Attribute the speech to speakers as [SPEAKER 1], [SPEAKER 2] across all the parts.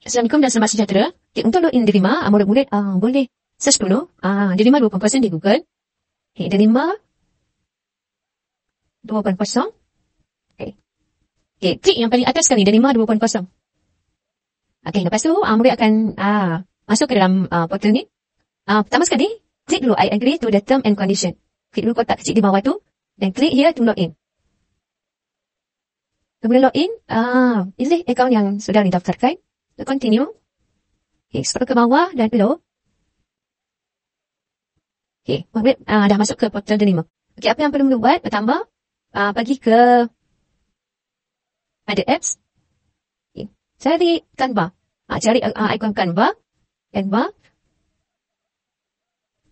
[SPEAKER 1] Assalamualaikum dan selamat sejahtera. Okay, untuk login Derima, murid-murid boleh search dulu. Derima 2.0 di Google. Okay, Derima 2.0. Okay. Okay, klik yang paling atas sekali, Derima 2.0. Okay, lepas tu murid akan masuk ke dalam portal ni. Pertama sekali, klik dulu I agree to the term and condition. Klik dulu kotak kecil di bawah tu dan klik here to login. Kemudian login, pilih akaun yang sudah didaftarkan. Continue. Okay, scroll ke bawah dan below. Okay, murid dah masuk ke portal Derima. Okay, apa yang perlu buat? Pertama, pergi ke ada apps. Okay, cari Canva. Cari ikon Canva.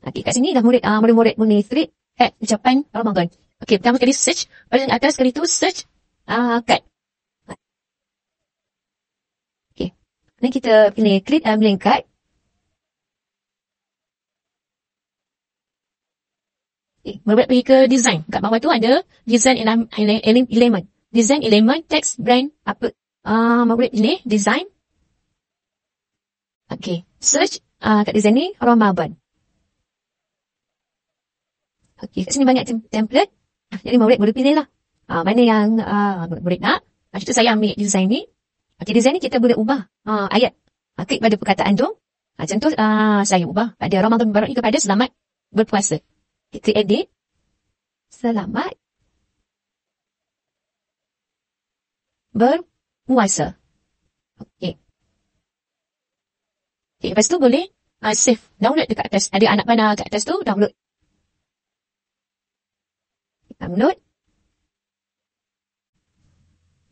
[SPEAKER 1] Okay, kat sini dah murid-murid boleh klik ucapan Ramadan. Okay, pertama kali search. Paling atas kali tu search kad. Dan kita pilih klik blank card. Okay, murid pergi ke design. Kat bawah tu ada design element. Design element, text, brand, apa. Murid pilih design. Okay, search kat design ni Ramadan. Okay, kat sini banyak template. Jadi murid boleh pilih lah. Mana yang murid nak. Itu saya ambil design ni. Okay, design ni kita boleh ubah ayat. Klik pada perkataan tu. Contoh, saya ubah pada Ramadan Mubarak ni kepada selamat berpuasa. Kita edit. Selamat berpuasa. Okay. Okay, lepas tu boleh save. Download dekat atas. Ada anak panah kat atas tu, download. Download.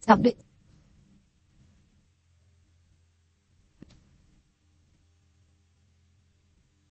[SPEAKER 1] Submit.